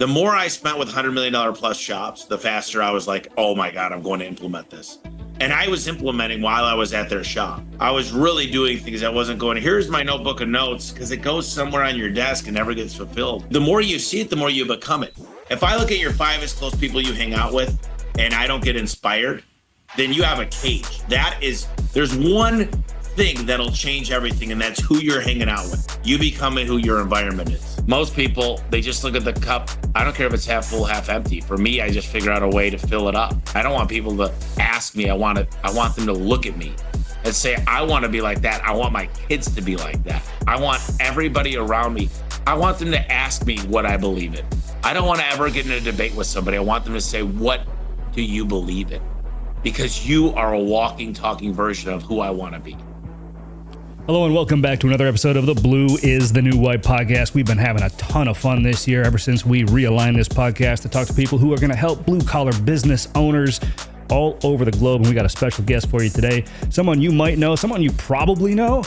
The more I spent with $100 million plus shops, the faster I was like, oh my God, I'm going to implement this. And I was implementing while I was at their shop. I was really doing things. I wasn't going, here's my notebook of notes, because it goes somewhere on your desk and never gets fulfilled. The more you see it, the more you become it. If I look at your 5 as close people you hang out with and I don't get inspired, then you have a cage. There's one thing that'll change everything, and that's who you're hanging out with. You become who your environment is. Most people, they just look at the cup. I don't care if it's half full, half empty. For me, I just figure out a way to fill it up. I don't want people to ask me. I want them to look at me and say, I want to be like that. I want my kids to be like that. I want everybody around me. I want them to ask me what I believe in. I don't want to ever get in a debate with somebody. I want them to say, what do you believe in? Because you are a walking, talking version of who I want to be. Hello and welcome back to another episode of the Blue is the New White podcast. We've been having a ton of fun this year ever since we realigned this podcast to talk to people who are going to help blue-collar business owners all over the globe. And we got a special guest for you today. Someone you might know, someone you probably know.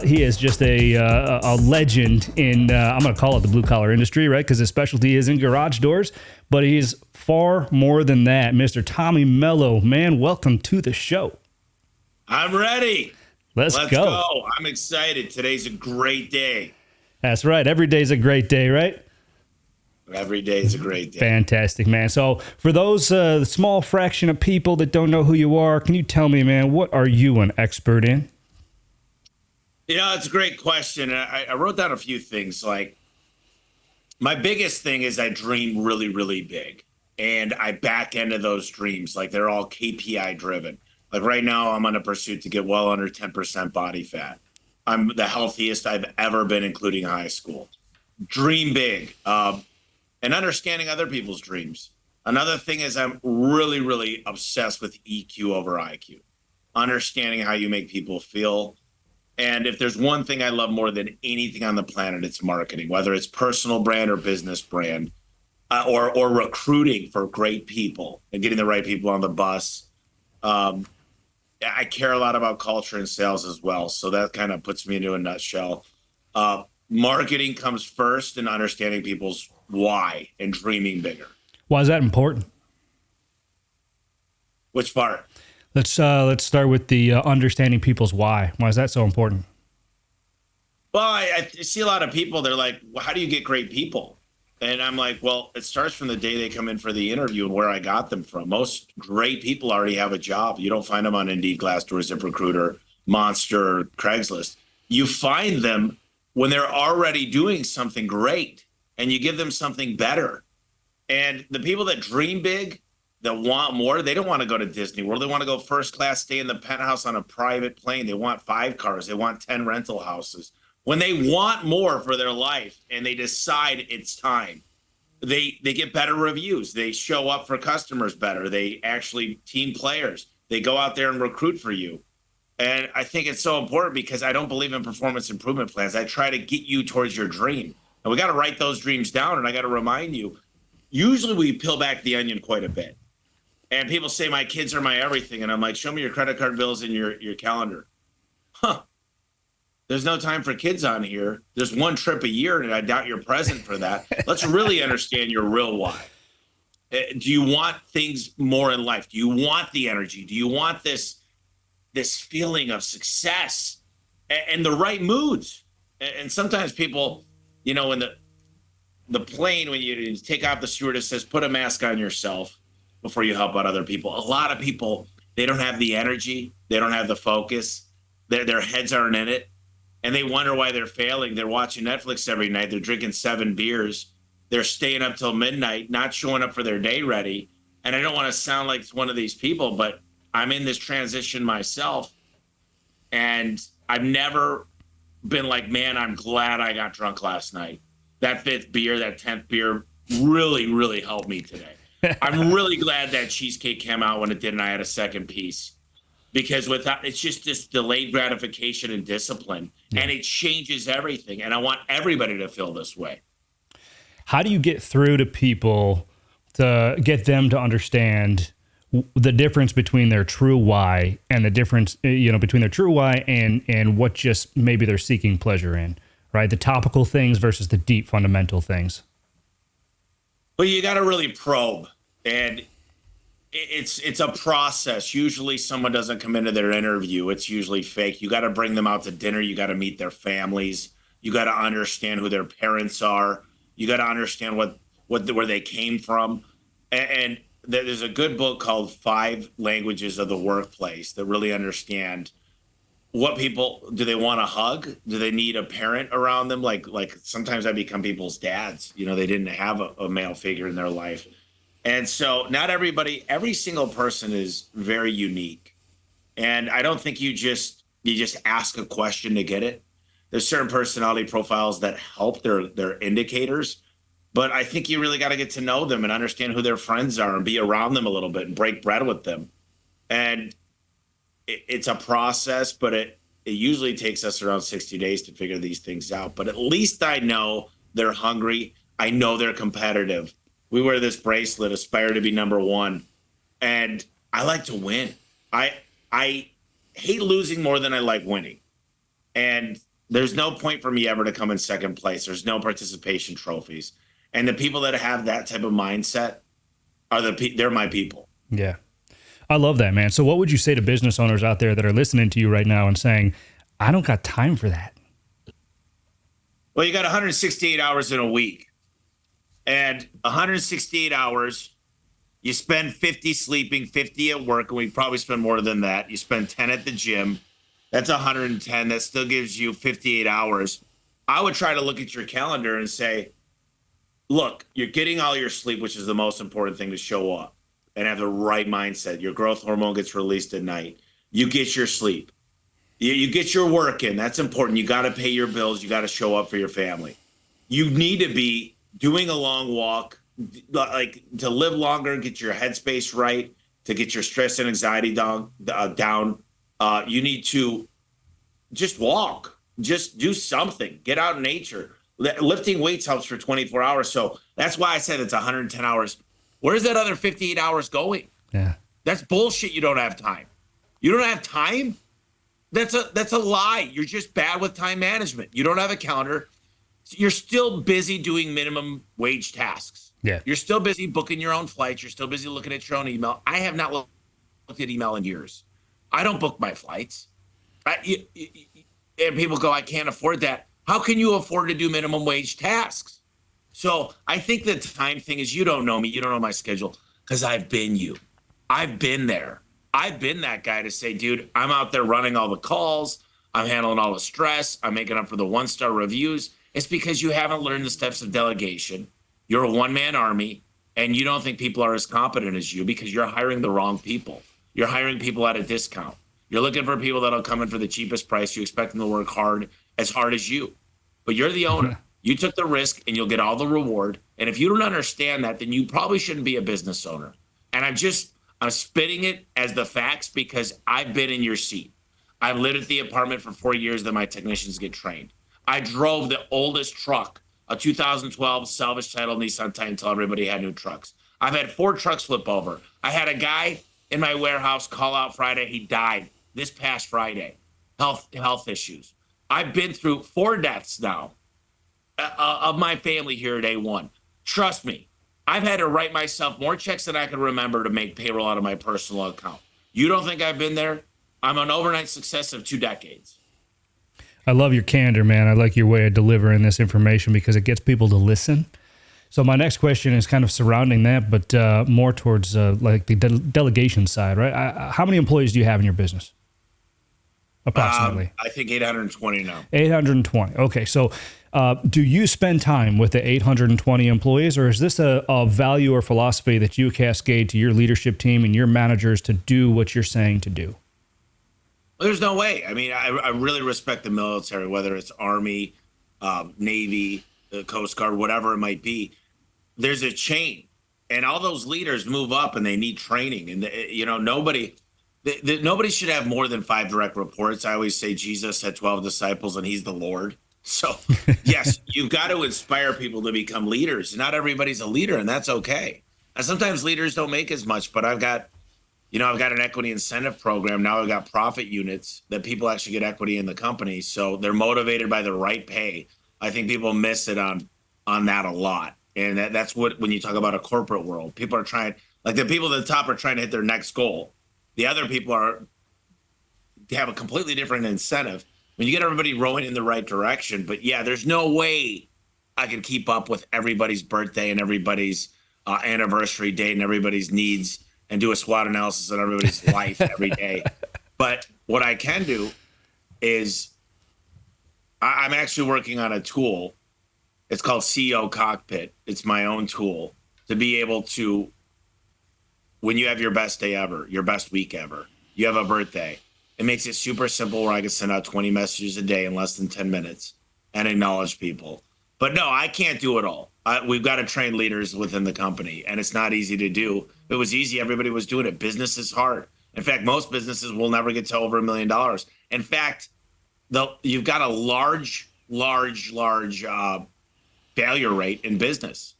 He is just a legend in, I'm going to call it the blue-collar industry, right? Because his specialty is in garage doors. But he's far more than that. Mr. Tommy Mello, man, welcome to the show. I'm ready. Let's go. I'm excited. Today's a great day. That's right. Every day's a great day, right? Every day is a great day. Fantastic, man. So for those small fraction of people that don't know who you are, can you tell me, man, what are you an expert in? It's a great question. I wrote down a few things. Like, my biggest thing is I dream really, really big. And I back into those dreams. Like, they're all KPI driven. Like right now, I'm on a pursuit to get well under 10% body fat. I'm the healthiest I've ever been, including high school. Dream big, and understanding other people's dreams. Another thing is I'm really, really obsessed with EQ over IQ, understanding how you make people feel. And if there's one thing I love more than anything on the planet, it's marketing, whether it's personal brand or business brand, or recruiting for great people and getting the right people on the bus. I care a lot about culture and sales as well. So that kind of puts me into a nutshell. Marketing comes first, and understanding people's why and dreaming bigger. Why is that important? Which part? Let's start with the understanding people's why. Why is that so important? Well, I see a lot of people, they're like, well, how do you get great people? And I'm like, well, it starts from the day they come in for the interview and where I got them from. Most great people already have a job. You don't find them on Indeed, Glassdoor, ZipRecruiter, Monster, or Craigslist. You find them when they're already doing something great, and you give them something better. And the people that dream big, that want more, they don't want to go to Disney World. They want to go first class, stay in the penthouse on a private plane. They want 5 cars. They want 10 rental houses. When they want more for their life and they decide it's time, they get better reviews. They show up for customers better. They actually team players. They go out there and recruit for you. And I think it's so important because I don't believe in performance improvement plans. I try to get you towards your dream. And we got to write those dreams down. And I got to remind you, usually we peel back the onion quite a bit. And people say, my kids are my everything. And I'm like, show me your credit card bills and your calendar. There's no time for kids on here. There's one trip a year, and I doubt you're present for that. Let's really understand your real why. Do you want things more in life? Do you want the energy? Do you want this feeling of success and the right moods? And sometimes people, in the plane, when you take off, the stewardess says, put a mask on yourself before you help out other people. A lot of people, they don't have the energy. They don't have the focus. Their heads aren't in it. And they wonder why they're failing. They're watching Netflix every night. They're drinking 7 beers. They're staying up till midnight, not showing up for their day ready. And I don't want to sound like one of these people, but I'm in this transition myself. And I've never been like, man, I'm glad I got drunk last night. That 5th beer, that 10th beer really, really helped me today. I'm really glad that cheesecake came out when it did and I had a second piece. Because it's just this delayed gratification and discipline, and it changes everything. And I want everybody to feel this way. How do you get through to people to get them to understand the difference between their true why and the difference, between their true why and what just maybe they're seeking pleasure in, right? The topical things versus the deep fundamental things. Well, you got to really probe, and it's a process. Usually, someone doesn't come into their interview; it's usually fake. You got to bring them out to dinner. You got to meet their families. You got to understand who their parents are. You got to understand where they came from, and there's a good book called Five Languages of the Workplace that really understand what people do. They want a hug? Do they need a parent around them? Like sometimes I become people's dads. They didn't have a male figure in their life. And so not every single person is very unique. And I don't think you just ask a question to get it. There's certain personality profiles that help, their indicators. But I think you really got to get to know them and understand who their friends are and be around them a little bit and break bread with them. And it's a process, but it usually takes us around 60 days to figure these things out. But at least I know they're hungry. I know they're competitive. We wear this bracelet, aspire to be number one. And I like to win. I hate losing more than I like winning. And there's no point for me ever to come in second place. There's no participation trophies. And the people that have that type of mindset they're my people. Yeah. I love that, man. So what would you say to business owners out there that are listening to you right now and saying, I don't got time for that? Well, you got 168 hours in a week. And 168 hours, you spend 50 sleeping, 50 at work, and we probably spend more than that. You spend 10 at the gym. That's 110. That still gives you 58 hours. I would try to look at your calendar and say, look, you're getting all your sleep, which is the most important thing to show up and have the right mindset. Your growth hormone gets released at night. You get your sleep. You get your work in. That's important. You got to pay your bills. You got to show up for your family. You need to be doing a long walk, like to live longer, get your headspace right, to get your stress and anxiety down. You need to just walk, just do something, get out in nature. Lifting weights helps for 24 hours. So that's why I said it's 110 hours. Where's that other 58 hours going? Yeah. That's bullshit. You don't have time. You don't have time? That's a lie. You're just bad with time management. You don't have a calendar. You're still busy doing minimum wage tasks. Yeah. You're still busy booking your own flights. You're still busy looking at your own email. I have not looked at email in years. I don't book my flights. And people go, I can't afford that. How can you afford to do minimum wage tasks? So I think the time thing is, you don't know me. You don't know my schedule because I've been you. I've been there. I've been that guy to say, dude, I'm out there running all the calls. I'm handling all the stress. I'm making up for the 1-star reviews. It's because you haven't learned the steps of delegation. You're a one-man army, and you don't think people are as competent as you because you're hiring the wrong people. You're hiring people at a discount. You're looking for people that'll come in for the cheapest price. You expect them to work hard as you. But you're the owner. You took the risk, and you'll get all the reward. And if you don't understand that, then you probably shouldn't be a business owner. And I'm spitting it as the facts because I've been in your seat. I've lived at the apartment for 4 years that my technicians get trained. I drove the oldest truck, a 2012 salvage title Nissan Titan, until everybody had new trucks. I've had 4 trucks flip over. I had a guy in my warehouse call out Friday. He died this past Friday. Health issues. I've been through 4 deaths now of my family here at A1. Trust me, I've had to write myself more checks than I can remember to make payroll out of my personal account. You don't think I've been there? I'm an overnight success of 2 decades. I love your candor, man. I like your way of delivering this information because it gets people to listen. So my next question is kind of surrounding that, but more towards like the delegation side, right? How many employees do you have in your business? Approximately. I think 820 now. 820. Okay. So do you spend time with the 820 employees, or is this a value or philosophy that you cascade to your leadership team and your managers to do what you're saying to do? Well, there's no way. I mean, I really respect the military, whether it's Army, Navy, the Coast Guard, whatever it might be. There's a chain, and all those leaders move up, and they need training. And nobody should have more than 5 direct reports. I always say Jesus had 12 disciples, and he's the Lord. So yes, you've got to inspire people to become leaders. Not everybody's a leader, and that's okay. And sometimes leaders don't make as much, but I've got an equity incentive program. Now I've got profit units that people actually get equity in the company. So they're motivated by the right pay. I think people miss it on that a lot. And that's what, when you talk about a corporate world, people are trying, like the people at the top are trying to hit their next goal. The other people have a completely different incentive. When you get everybody rowing in the right direction, but yeah, there's no way I can keep up with everybody's birthday and everybody's anniversary date and everybody's needs and do a SWOT analysis on everybody's life every day. But what I can do is I'm actually working on a tool. It's called CEO Cockpit. It's my own tool to be able to, when you have your best day ever, your best week ever, you have a birthday, it makes it super simple where I can send out 20 messages a day in less than 10 minutes and acknowledge people. But no, I can't do it all. We've got to train leaders within the company, and it's not easy to do. If it was easy, everybody was doing it. Business is hard. In fact, most businesses will never get to over $1 million. In fact, you've got a large failure rate in business.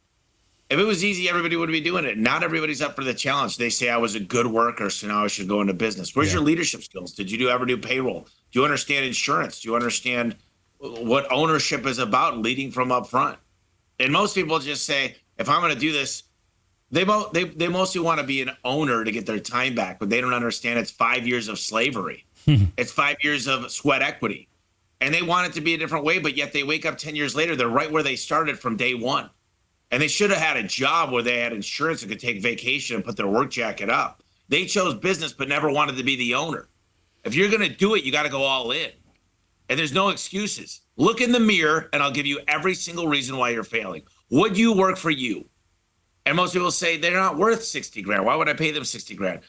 If it was easy, everybody would be doing it. Not everybody's up for the challenge. They say I was a good worker, so now I should go into business. Where's your leadership skills? Did you ever do payroll? Do you understand insurance? Do you understand what ownership is about, leading from up front? And most people just say, if I'm going to do this, they mostly want to be an owner to get their time back, but they don't understand it's 5 years of slavery. It's 5 years of sweat equity. And they want it to be a different way, but yet they wake up 10 years later, they're right where they started from day one. And they should have had a job where they had insurance and could take vacation and put their work jacket up. They chose business, but never wanted to be the owner. If you're going to do it, you got to go all in. And there's no excuses. Look in the mirror, and I'll give you every single reason why you're failing. Would you work for you? And most people say they're not worth 60 grand. Why would I pay them 60 grand?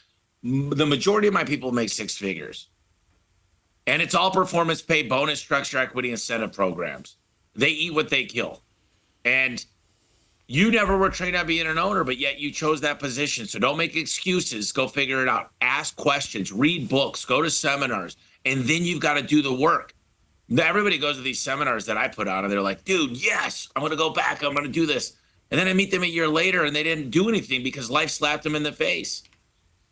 The majority of my people make six figures. And it's all performance pay, bonus structure, equity, incentive programs. They eat what they kill. And you never were trained on being an owner, but yet you chose that position. So don't make excuses. Go figure it out. Ask questions, read books, go to seminars, and then you've got to do the work. Everybody goes to these seminars that I put on, and they're like, dude, yes, I'm going to go back. I'm going to do this. And then I meet them a year later, and they didn't do anything because life slapped them in the face.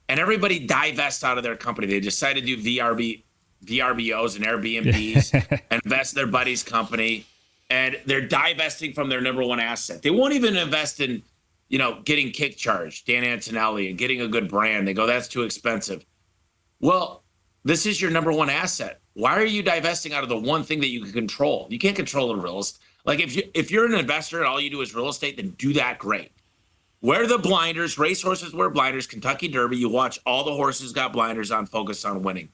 And everybody divests out of their company. They decide to do VRBOs and Airbnbs and invest in their buddy's company. And they're divesting from their number one asset. They won't even invest in, getting kick charged, Dan Antonelli, and getting a good brand. They go, that's too expensive. Well, this is your number one asset. Why are you divesting out of the one thing that you can control? You can't control the real estate. Like if you're an investor and all you do is real estate, then do that great. Wear the blinders. Racehorses wear blinders. Kentucky Derby, you watch all the horses got blinders on, focus on winning.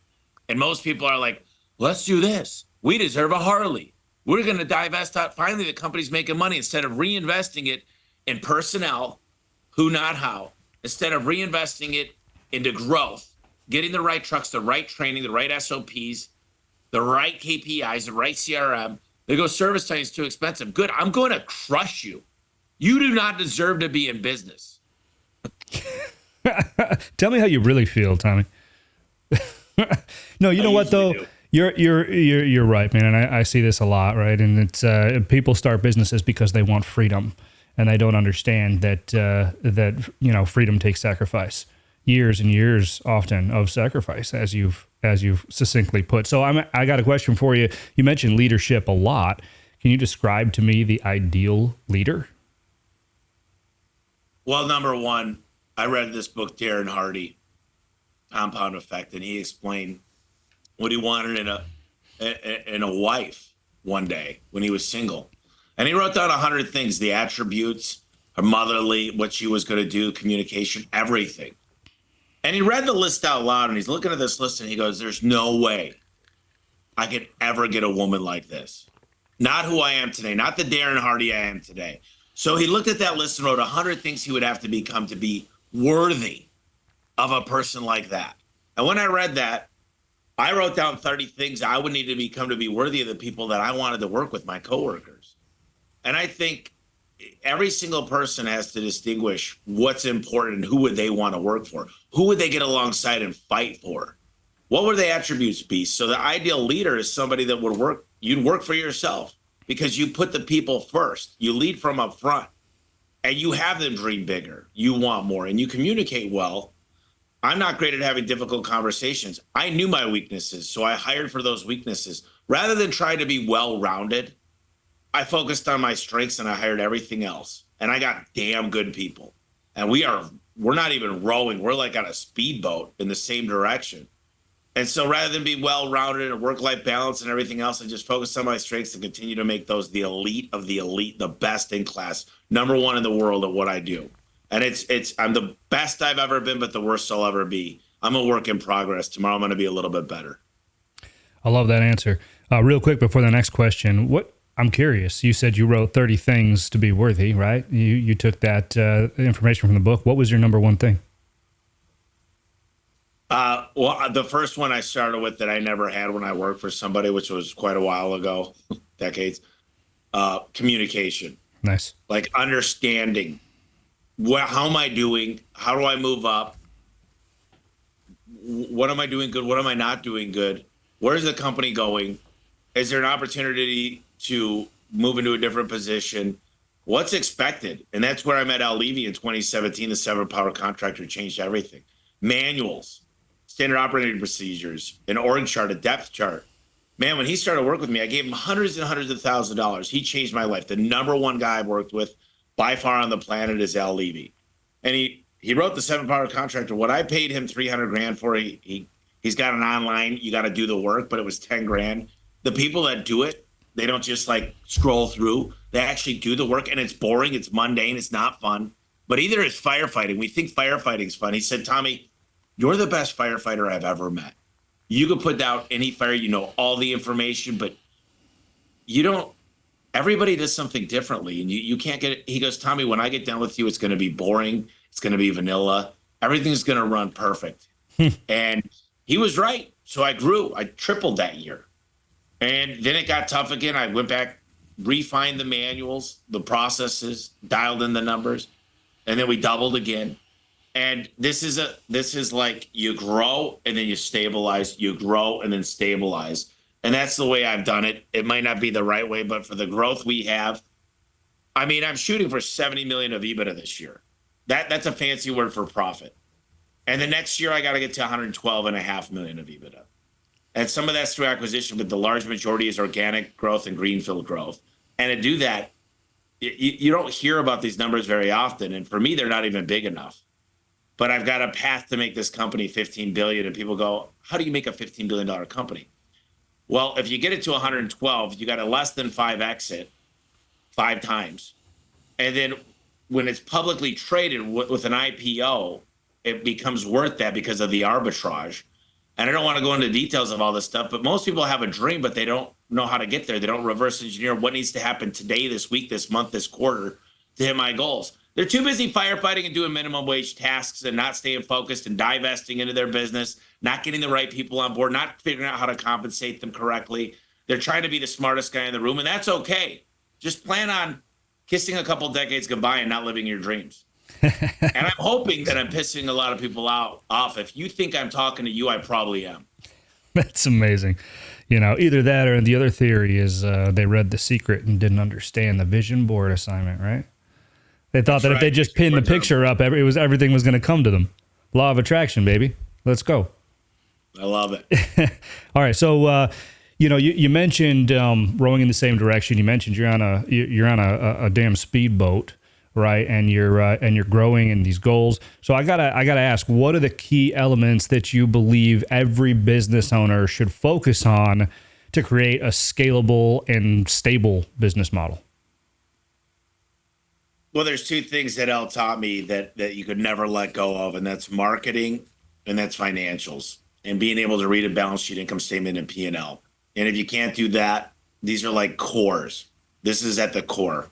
And most people are like, let's do this. We deserve a Harley. We're going to divest out. Finally, the company's making money instead of reinvesting it in personnel, who, not how, instead of reinvesting it into growth, getting the right trucks, the right training, the right SOPs, the right KPIs, the right CRM. They go, service time is too expensive. Good. I'm going to crush you. You do not deserve to be in business. Tell me how you really feel, Tommy. No, you know what though? You're right, man. And I see this a lot, right? And it's people start businesses because they want freedom, and they don't understand that freedom takes sacrifice, years and years often of sacrifice, as you've succinctly put. So I got a question for you. You mentioned leadership a lot. Can you describe to me the ideal leader? Well, number one, I read this book, Darren Hardy, Compound Effect, and he explained what he wanted in a wife one day when he was single. And he wrote down 100 things, the attributes, her motherly, what she was going to do, communication, everything. And he read the list out loud, and he's looking at this list, and he goes, there's no way I could ever get a woman like this. Not who I am today, not the Darren Hardy I am today. So he looked at that list and wrote 100 things he would have to become to be worthy of a person like that. And when I read that, I wrote down 30 things I would need to become to be worthy of the people that I wanted to work with, my coworkers. And I think every single person has to distinguish what's important and who would they want to work for. Who would they get alongside and fight for? What would the attributes be? So the ideal leader is somebody that would work, you'd work for yourself because you put the people first. You lead from up front and you have them dream bigger. You want more and you communicate well. I'm not great at having difficult conversations. I knew my weaknesses, so I hired for those weaknesses. Rather than try to be well-rounded, I focused on my strengths and I hired everything else. and I got damn good people. And we're not even rowing. We're like on a speedboat in the same direction. And so rather than be well-rounded and work-life balance and everything else, I just focus on my strengths and continue to make those the elite of the elite, the best in class, number one in the world at what I do. And I'm the best I've ever been, but the worst I'll ever be. I'm a work in progress. Tomorrow I'm going to be a little bit better. I love that answer. Real quick before the next question, I'm curious. You said you wrote 30 things to be worthy, right? You took that information from the book. What was your number one thing? Well, the first one I started with that I never had when I worked for somebody, which was quite a while ago, decades, communication. Nice. Like understanding. How am I doing? How do I move up? What am I doing good? What am I not doing good? Where's the company going? Is there an opportunity to move into a different position? What's expected? And that's where I met Al Levy in 2017. The seven power contractor changed everything. Manuals, standard operating procedures, an org chart, a depth chart. Man, when he started work with me, I gave him hundreds and hundreds of thousands of dollars. He changed my life. The number one guy I've worked with by far on the planet is Al Levy. And he wrote the seven power contractor. What I paid him 300 grand for, he's got an online, you got to do the work, but it was 10 grand. The people that do it, they don't just like scroll through. They actually do the work, and it's boring. It's mundane. It's not fun. But either it's firefighting. We think firefighting's fun. He said, Tommy, you're the best firefighter I've ever met. You could put out any fire, you know, all the information, but everybody does something differently, and you can't get it. He goes, Tommy, when I get done with you, it's going to be boring. It's going to be vanilla. Everything's going to run perfect. And he was right. So I grew. I tripled that year. And then it got tough again. I went back, refined the manuals, the processes, dialed in the numbers, and then we doubled again. And this is like you grow and then you stabilize, you grow and then stabilize. And that's the way I've done it. It might not be the right way, but for the growth we have, I mean, I'm shooting for 70 million of EBITDA this year. That's a fancy word for profit. And the next year I got to get to 112.5 million of EBITDA. And some of that's through acquisition, but the large majority is organic growth and greenfield growth. And to do that, you don't hear about these numbers very often. And for me, they're not even big enough. But I've got a path to make this company 15 billion. And people go, how do you make a $15 billion company? Well, if you get it to 112, you got a less than 5x it 5 times. And then when it's publicly traded with an IPO, it becomes worth that because of the arbitrage. And I don't want to go into details of all this stuff, but most people have a dream, but they don't know how to get there. They don't reverse engineer what needs to happen today, this week, this month, this quarter to hit my goals. They're too busy firefighting and doing minimum wage tasks and not staying focused and divesting into their business, not getting the right people on board, not figuring out how to compensate them correctly. They're trying to be the smartest guy in the room, and that's okay. Just plan on kissing a couple decades goodbye and not living your dreams. And I'm hoping that I'm pissing a lot of people off. If you think I'm talking to you, I probably am. That's amazing. You know, either that or the other theory is they read The Secret and didn't understand the vision board assignment, right? They thought that if they just pinned the picture up, everything was going to come to them. Law of attraction, baby. Let's go. I love it. All right. So, you mentioned rowing in the same direction. You mentioned you're on a damn speedboat, right? And you're growing in these goals. So I gotta ask, what are the key elements that you believe every business owner should focus on to create a scalable and stable business model? Well, there's 2 things that Al taught me that you could never let go of, and that's marketing and that's financials, and being able to read a balance sheet, income statement, and P&L. And if you can't do that, these are like cores. This is at the core.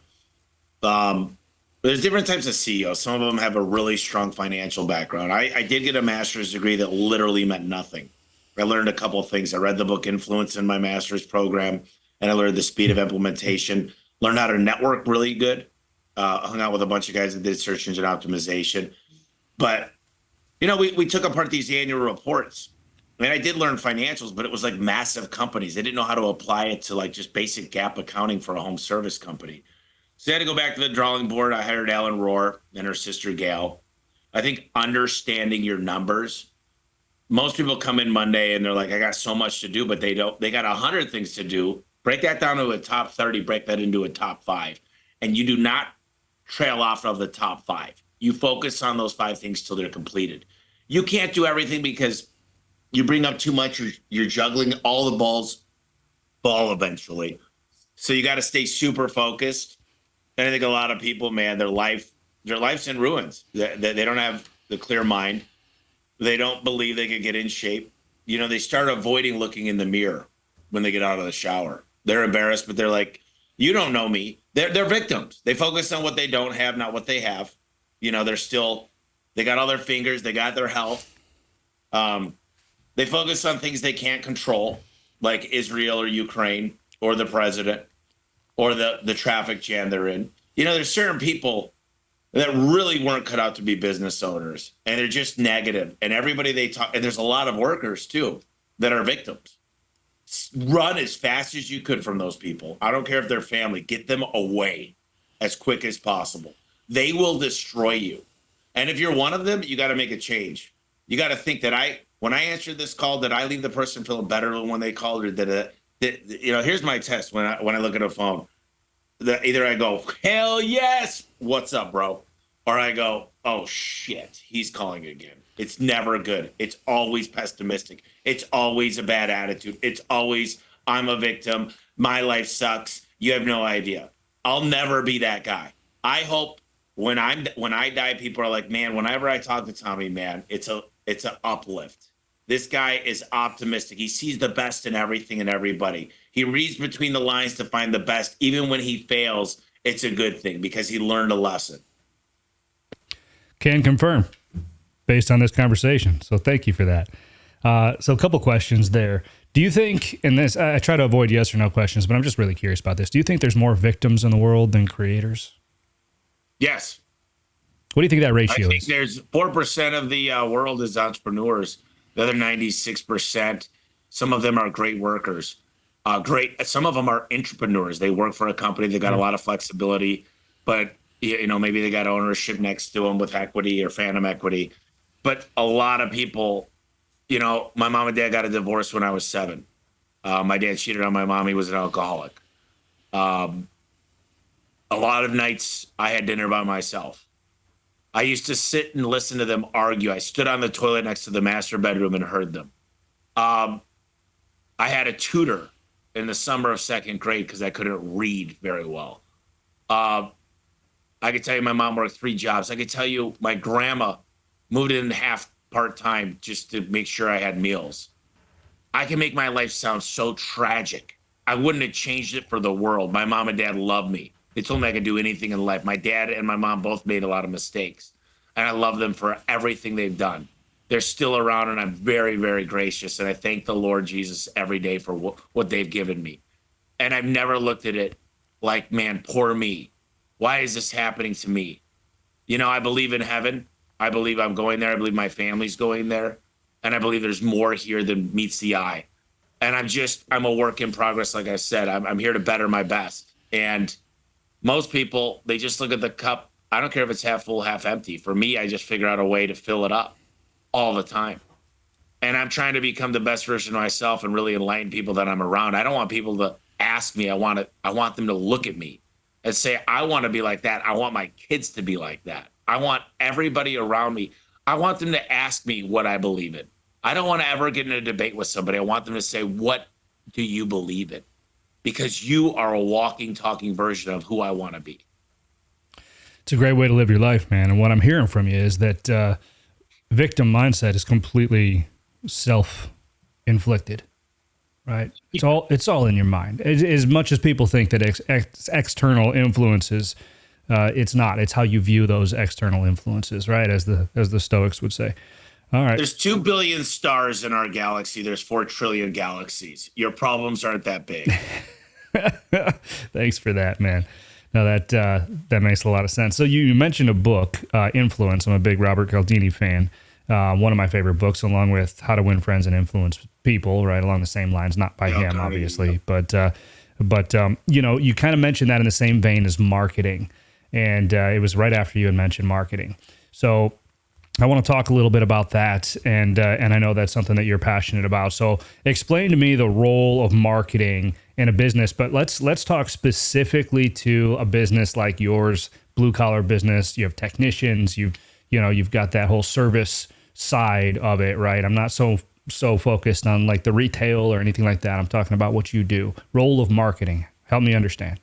There's different types of CEOs. Some of them have a really strong financial background. I did get a master's degree that literally meant nothing. I learned a couple of things. I read the book Influence in my master's program, and I learned the speed of implementation, learned how to network really good. Hung out with a bunch of guys that did search engine optimization. But, we took apart these annual reports. I mean, I did learn financials, but it was like massive companies. They didn't know how to apply it to like just basic GAAP accounting for a home service company. So I had to go back to the drawing board. I hired Ellen Rohr and her sister Gail. I think understanding your numbers. Most people come in Monday and they're like, I got so much to do, but they got 100 things to do. Break that down to a top 30, break that into a top 5. And you do not trail off of the top 5. You focus on those 5 things till they're completed. You can't do everything because you bring up too much. You're juggling all the balls, fall eventually. So you got to stay super focused. And I think a lot of people, man, their life's in ruins. They don't have the clear mind. They don't believe they could get in shape. You know, they start avoiding looking in the mirror when they get out of the shower. They're embarrassed, but they're like, you don't know me. They're victims. They focus on what they don't have, not what they have. You know, they got all their fingers. They got their health. They focus on things they can't control, like Israel or Ukraine or the president or the traffic jam they're in. You know, there's certain people that really weren't cut out to be business owners, and they're just negative. And everybody they talk, and there's a lot of workers too that are victims. Run as fast as you could from those people. I don't care if they're family. Get them away as quick as possible. They will destroy you. And if you're one of them, you got to make a change. You got to think that when I answered this call, did I leave the person feeling better than when they called, or here's my test when I look at a phone. Either I go, hell yes, what's up, bro? Or I go, oh shit, he's calling again. It's never good. It's always pessimistic. It's always a bad attitude. It's always, I'm a victim. My life sucks. You have no idea. I'll never be that guy. I hope when I die, people are like, man, whenever I talk to Tommy, man, it's an uplift. This guy is optimistic. He sees the best in everything and everybody. He reads between the lines to find the best. Even when he fails, it's a good thing because he learned a lesson. Can confirm based on this conversation. So thank you for that. So a couple questions there. Do you think, and this, I try to avoid yes or no questions, but I'm just really curious about this. Do you think there's more victims in the world than creators? Yes. What do you think that ratio is? I think there's 4% of the world is entrepreneurs. The other 96%, some of them are great workers. Some of them are entrepreneurs. They work for a company. They got a lot of flexibility, but you know, maybe they got ownership next to them with equity or phantom equity. But a lot of people, you know, my mom and dad got a divorce when I was 7. My dad cheated on my mom. He was an alcoholic. A lot of nights I had dinner by myself. I used to sit and listen to them argue. I stood on the toilet next to the master bedroom and heard them. I had a tutor in the summer of 2nd grade because I couldn't read very well. I could tell you my mom worked 3 jobs. I could tell you my grandma moved in half part-time just to make sure I had meals. I can make my life sound so tragic. I wouldn't have changed it for the world. My mom and dad loved me. They told me I could do anything in life. My dad and my mom both made a lot of mistakes, and I love them for everything they've done. They're still around, and I'm very, very gracious, and I thank the Lord Jesus every day for what they've given me. And I've never looked at it like, man, poor me. Why is this happening to me? You know, I believe in heaven. I believe I'm going there. I believe my family's going there, and I believe there's more here than meets the eye. And I'm a work in progress. Like I said, I'm here to better my best. And most people, they just look at the cup. I don't care if it's half full, half empty. For me, I just figure out a way to fill it up all the time. And I'm trying to become the best version of myself and really enlighten people that I'm around. I don't want people to ask me. I want them to look at me and say, I want to be like that. I want my kids to be like that. I want everybody around me. I want them to ask me what I believe in. I don't want to ever get in a debate with somebody. I want them to say, what do you believe in? Because you are a walking, talking version of who I want to be. It's a great way to live your life, man. And what I'm hearing from you is that victim mindset is completely self-inflicted, right? It's all in your mind. As much as people think that external influences, it's not. It's how you view those external influences, right? As the Stoics would say. All right. There's 2 billion stars in our galaxy. There's 4 trillion galaxies. Your problems aren't that big. Thanks for that, man. No, that makes a lot of sense. So you mentioned a book, Influence. I'm a big Robert Cialdini fan. One of my favorite books, along with How to Win Friends and Influence People, right along the same lines. Not by him, obviously, but you know, you kind of mentioned that in the same vein as marketing, and it was right after you had mentioned marketing. So I want to talk a little bit about that, and I know that's something that you're passionate about. So explain to me the role of marketing in a business, but let's talk specifically to a business like yours, blue collar business, you have technicians, you've got that whole service side of it, right? I'm not so focused on like the retail or anything like that. I'm talking about what you do. Role of marketing. Help me understand.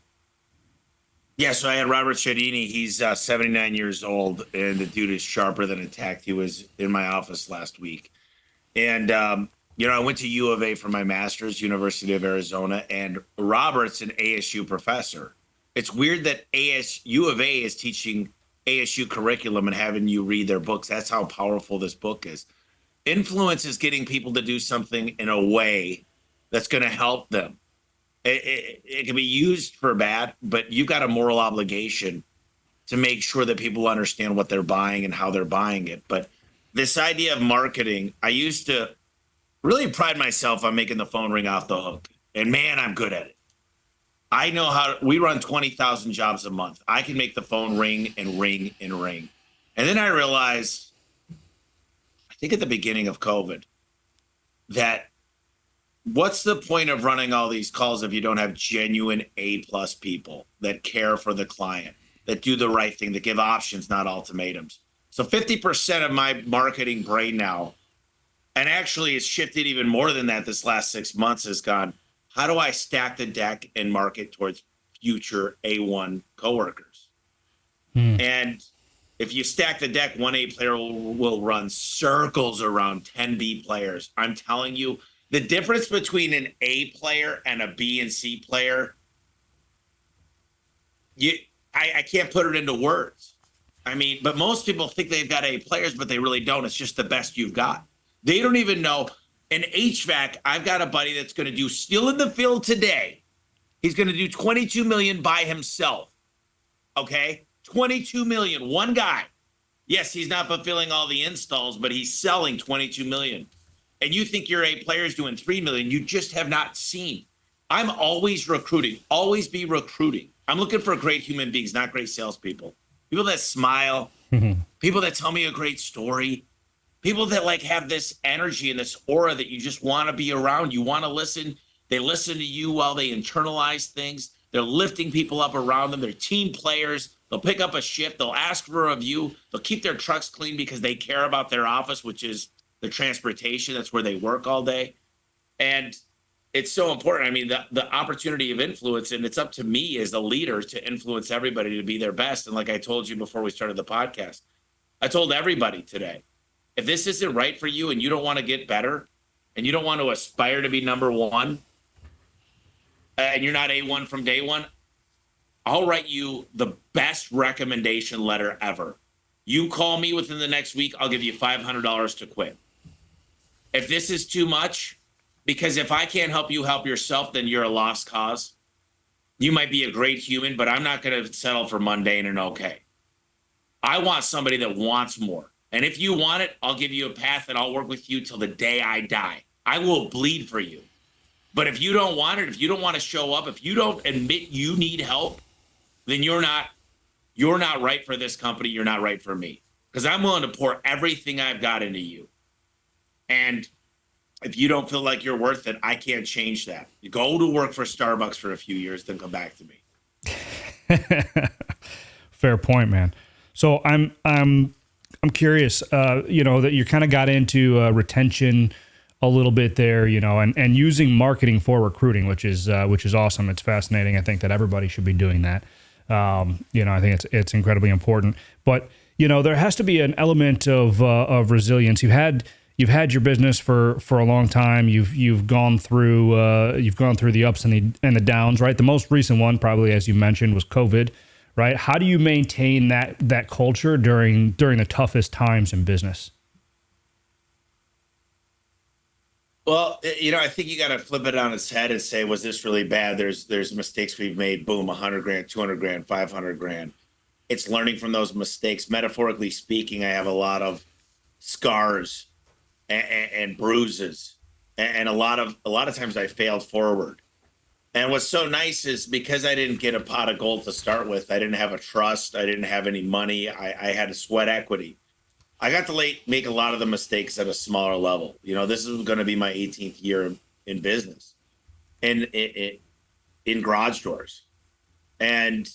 Yeah, so I had Robert Cialdini. He's 79 years old, and the dude is sharper than a tack. He was in my office last week. And, I went to U of A for my master's, University of Arizona, and Robert's an ASU professor. It's weird that U of A is teaching ASU curriculum and having you read their books. That's how powerful this book is. Influence is getting people to do something in a way that's going to help them. It can be used for bad, but you've got a moral obligation to make sure that people understand what they're buying and how they're buying it. But this idea of marketing, I used to really pride myself on making the phone ring off the hook. And man, I'm good at it. I know we run 20,000 jobs a month. I can make the phone ring and ring and ring. And then I realized, I think at the beginning of COVID, that what's the point of running all these calls if you don't have genuine A-plus people that care for the client, that do the right thing, that give options, not ultimatums? So 50% of my marketing brain now, and actually it's shifted even more than that this last 6 months, has gone, how do I stack the deck and market towards future A1 coworkers? And if you stack the deck, one A player will run circles around 10 B players. I'm telling you, the difference between an A player and a B and C player, I can't put it into words. I mean, but most people think they've got A players, but they really don't. It's just the best you've got. They don't even know. In HVAC, I've got a buddy that's going to do, still in the field today, he's going to do 22 million by himself. Okay? 22 million, one guy. Yes, he's not fulfilling all the installs, but he's selling 22 million. And you think your A player's doing 3 million, you just have not seen. I'm always recruiting, always be recruiting. I'm looking for great human beings, not great salespeople. People that smile, people that tell me a great story, people that like have this energy and this aura that you just want to be around. You want to listen. They listen to you while they internalize things. They're lifting people up around them. They're team players. They'll pick up a shift. They'll ask for a review. They'll keep their trucks clean because they care about their office, which is the transportation. That's where they work all day. And it's so important. I mean, the opportunity of influence, and it's up to me as a leader to influence everybody to be their best. And like I told you before we started the podcast, I told everybody today, if this isn't right for you and you don't want to get better and you don't want to aspire to be number one and you're not A1 from day one, I'll write you the best recommendation letter ever. You call me within the next week, I'll give you $500 to quit. If this is too much, because if I can't help you help yourself, then you're a lost cause. You might be a great human, but I'm not going to settle for mundane and okay. I want somebody that wants more. And if you want it, I'll give you a path and I'll work with you till the day I die. I will bleed for you. But if you don't want it, if you don't want to show up, if you don't admit you need help, then you're not right for this company. You're not right for me. Because I'm willing to pour everything I've got into you. And if you don't feel like you're worth it, I can't change that. You go to work for Starbucks for a few years, then come back to me. Fair point, man. So I'm curious, that you kind of got into retention a little bit there, and using marketing for recruiting, which is awesome. It's fascinating. I think that everybody should be doing that. I think it's incredibly important. But there has to be an element of resilience. You've had your business for a long time. You've gone through the ups and the downs, right? The most recent one, probably as you mentioned, was COVID. Right? How do you maintain that culture during the toughest times in business? Well, I think you got to flip it on its head and say, was this really bad? There's mistakes we've made. Boom, 100 grand, 200 grand, 500 grand. It's learning from those mistakes. Metaphorically speaking, I have a lot of scars and bruises, and a lot of times I failed forward. And what's so nice is because I didn't get a pot of gold to start with, I didn't have a trust, I didn't have any money, I had a sweat equity. I got to make a lot of the mistakes at a smaller level. This is going to be my 18th year in business, and in garage doors. And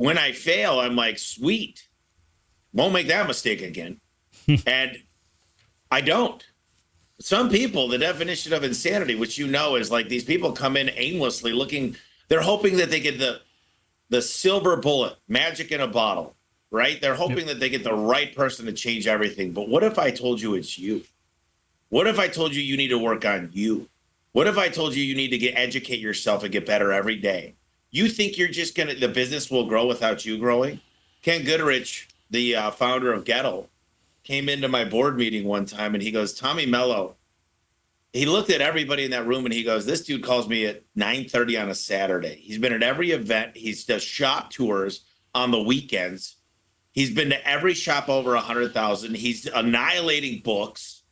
when I fail, I'm like, sweet, won't make that mistake again. And I don't. Some people, the definition of insanity, which is like these people come in aimlessly looking, they're hoping that they get the silver bullet, magic in a bottle, right? They're hoping that they get the right person to change everything. But what if I told you it's you? What if I told you you need to work on you? What if I told you you need to educate yourself and get better every day? You think you're just the business will grow without you growing? Ken Goodrich, the founder of Gettle, came into my board meeting one time and he goes, Tommy Mello, he looked at everybody in that room and he goes, this dude calls me at 9:30 on a Saturday. He's been at every event. He's does shop tours on the weekends. He's been to every shop over 100,000. He's annihilating books.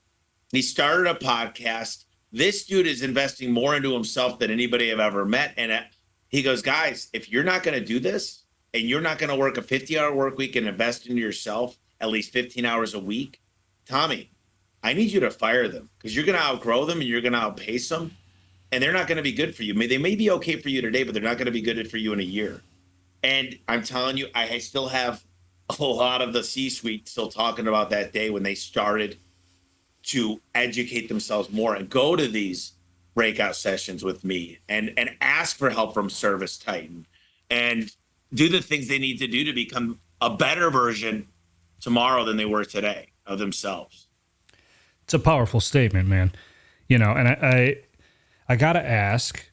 He started a podcast. This dude is investing more into himself than anybody I've ever met. And he goes, guys, if you're not going to do this and you're not going to work a 50-hour work week and invest into yourself at least 15 hours a week, Tommy, I need you to fire them because you're going to outgrow them and you're going to outpace them. And they're not going to be good for you. They may be okay for you today, but they're not going to be good for you in a year. And I'm telling you, I still have a lot of the C-suite still talking about that day when they started to educate themselves more and go to these breakout sessions with me and ask for help from Service Titan and do the things they need to do to become a better version tomorrow than they were today of themselves. It's a powerful statement, man. And I got to ask,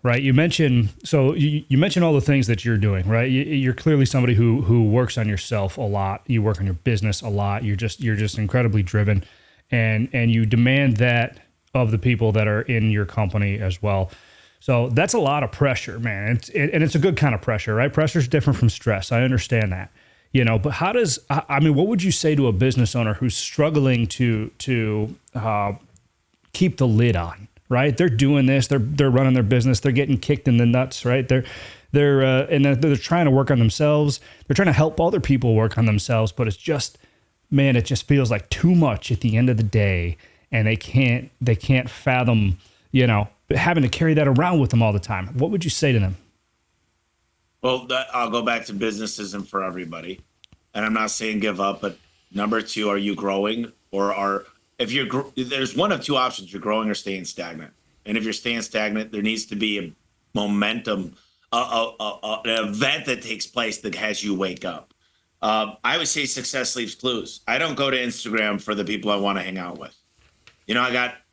right? You mentioned all the things that you're doing, right? You're clearly somebody who works on yourself a lot. You work on your business a lot. You're just incredibly driven, and you demand that of the people that are in your company as well. So that's a lot of pressure, man. And it's a good kind of pressure, right? Pressure is different from stress. I understand that. But what would you say to a business owner who's struggling to keep the lid on, right? They're doing this, they're running their business, they're getting kicked in the nuts, right? They're trying to work on themselves. They're trying to help other people work on themselves, but it's just, man, it just feels like too much at the end of the day. And they can't fathom, having to carry that around with them all the time. What would you say to them? Well, I'll go back to business isn't for everybody. And I'm not saying give up, but number two, are you growing there's one of two options, you're growing or staying stagnant. And if you're staying stagnant, there needs to be a momentum, an event that takes place that has you wake up. I would say success leaves clues. I don't go to Instagram for the people I want to hang out with.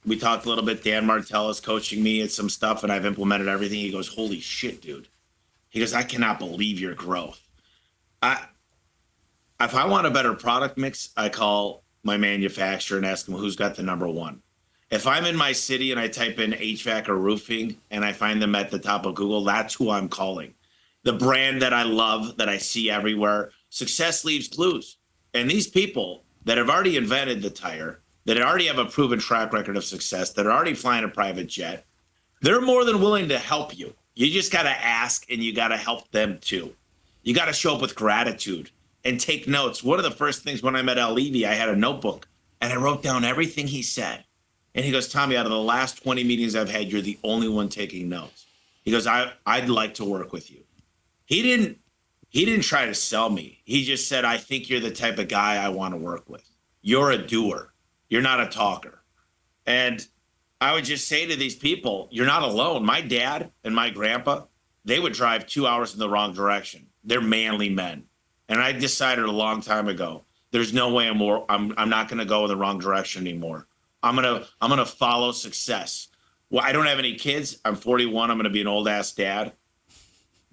We talked a little bit, Dan Martell is coaching me at some stuff and I've implemented everything. He goes, holy shit, dude. He goes, I cannot believe your growth. If I want a better product mix, I call my manufacturer and ask them who's got the number one. If I'm in my city and I type in HVAC or roofing and I find them at the top of Google, that's who I'm calling. The brand that I love, that I see everywhere. Success leaves clues. And these people that have already invented the tire, that already have a proven track record of success, that are already flying a private jet, they're more than willing to help you. You just got to ask and you got to help them too. You got to show up with gratitude and take notes. One of the first things when I met Al Levy, I had a notebook and I wrote down everything he said. And he goes, Tommy, out of the last 20 meetings I've had, you're the only one taking notes. He goes, I'd like to work with you. He didn't try to sell me. He just said, I think you're the type of guy I want to work with. You're a doer. You're not a talker. And I would just say to these people, you're not alone. My dad and my grandpa, they would drive 2 hours in the wrong direction. They're manly men. And I decided a long time ago, there's no way I'm not going to go in the wrong direction anymore. I'm going to follow success. Well, I don't have any kids. I'm 41. I'm going to be an old ass dad.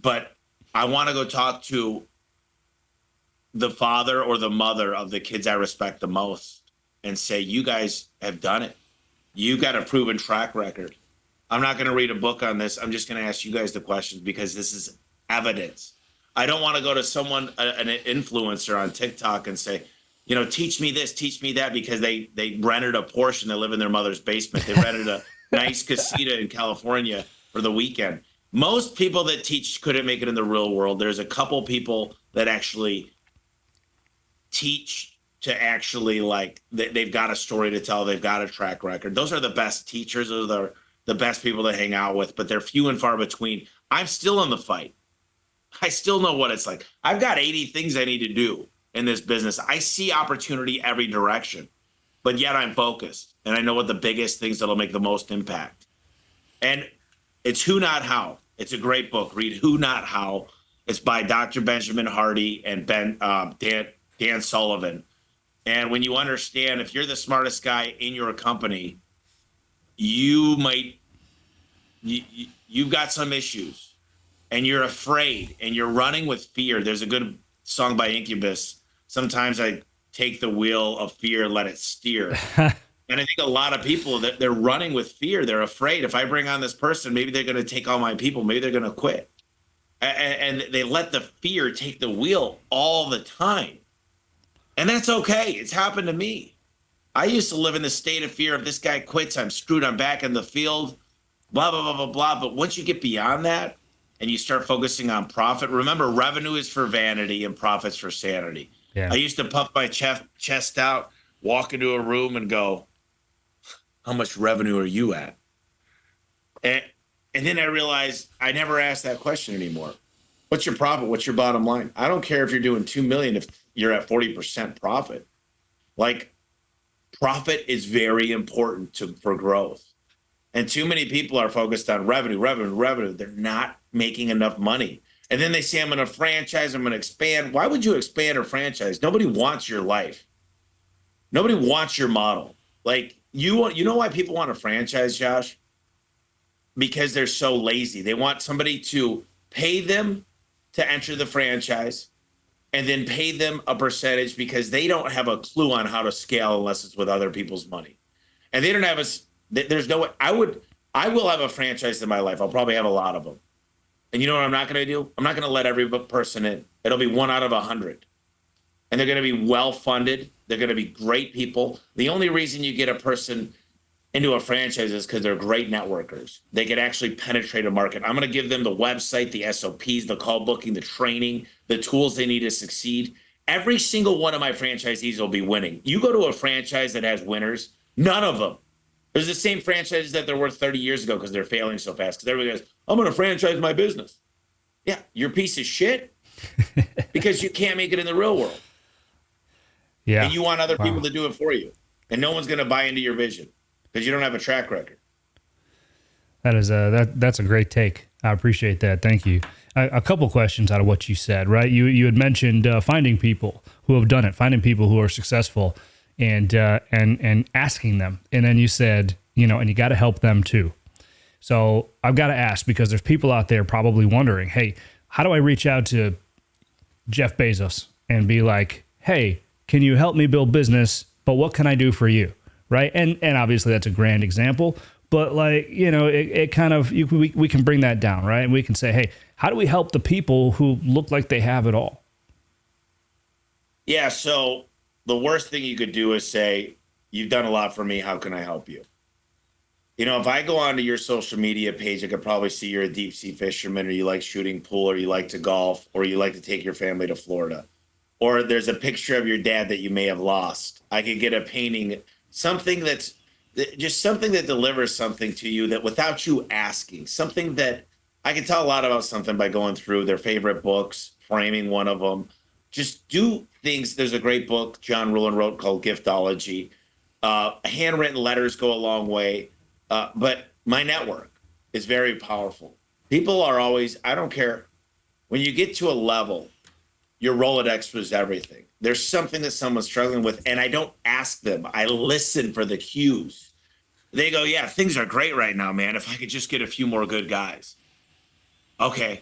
But I want to go talk to the father or the mother of the kids I respect the most and say, you guys have done it. You got a proven track record. I'm not going to read a book on this. I'm just going to ask you guys the questions because this is evidence. I don't want to go to someone, an influencer on TikTok and say, teach me this, teach me that, because they rented a Porsche and they live in their mother's basement. They rented a nice casita in California for the weekend. Most people that teach couldn't make it in the real world. There's a couple people that actually teach to actually they've got a story to tell. They've got a track record. Those are the best teachers. Those are the best people to hang out with, but they're few and far between. I'm still in the fight. I still know what it's like. I've got 80 things I need to do in this business. I see opportunity every direction, but yet I'm focused and I know what the biggest things that'll make the most impact. And it's Who Not How. It's a great book. Read Who Not How. It's by Dr. Benjamin Hardy and Dan Sullivan. And when you understand, if you're the smartest guy in your company, you've got some issues and you're afraid and you're running with fear. There's a good song by Incubus. Sometimes I take the wheel of fear, let it steer. And I think a lot of people that they're running with fear. They're afraid if I bring on this person, maybe they're going to take all my people. Maybe they're going to quit. And they let the fear take the wheel all the time. And that's okay. It's happened to me. I used to live in the state of fear. If this guy quits, I'm screwed. I'm back in the field, blah, blah, blah, blah, blah. But once you get beyond that and you start focusing on profit, remember, revenue is for vanity and profits for sanity. Yeah. I used to puff my chest out, walk into a room and go, how much revenue are you at? And then I realized I never asked that question anymore. What's your profit? What's your bottom line? I don't care if you're doing 2 million, if you're at 40% profit. Like, profit is very important for growth. And too many people are focused on revenue. They're not making enough money. And then they say, I'm going to franchise, I'm going to expand. Why would you expand or franchise? Nobody wants your life. Nobody wants your model. Like, you know why people want to franchise, Josh? Because they're so lazy. They want somebody to pay them to enter the franchise and then pay them a percentage because they don't have a clue on how to scale unless it's with other people's money. And they don't have there's no way. I will have a franchise in my life. I'll probably have a lot of them. And you know what I'm not going to do? I'm not going to let every person in. It'll be 1 out of 100. And they're going to be well-funded. They're going to be great people. The only reason you get a person into a franchise is because they're great networkers. They can actually penetrate a market. I'm going to give them the website, the SOPs, the call booking, the training, the tools they need to succeed. Every single one of my franchisees will be winning. You go to a franchise that has winners, none of them. There's the same franchises that there were 30 years ago because they're failing so fast. Because everybody goes, I'm going to franchise my business. Yeah, you're a piece of shit because you can't make it in the real world. Yeah. And you want other people to do it for you. And no one's going to buy into your vision because you don't have a track record. That is that's a great take. I appreciate that. Thank you. A couple questions out of what you said, right? You had mentioned finding people who have done it, finding people who are successful, and asking them. And then you said, and you got to help them too. So I've got to ask, because there's people out there probably wondering, hey, how do I reach out to Jeff Bezos and be like, hey, can you help me build business? But what can I do for you? Right. And obviously that's a grand example, but it kind of, we can bring that down. Right. And we can say, hey, how do we help the people who look like they have it all? Yeah. So the worst thing you could do is say, you've done a lot for me. How can I help you? If I go onto your social media page, I could probably see you're a deep sea fisherman, or you like shooting pool, or you like to golf, or you like to take your family to Florida. Or there's a picture of your dad that you may have lost. I could get a painting, something that's just something that delivers something to you that without you asking, something that I can tell a lot about something by going through their favorite books, framing one of them. Just do things. There's a great book John Ruhlin wrote called Giftology. Handwritten letters go a long way. But my network is very powerful. People are always, I don't care. When you get to a level, your Rolodex was everything. There's something that someone's struggling with, and I don't ask them. I listen for the cues. They go, yeah, things are great right now, man. If I could just get a few more good guys. Okay,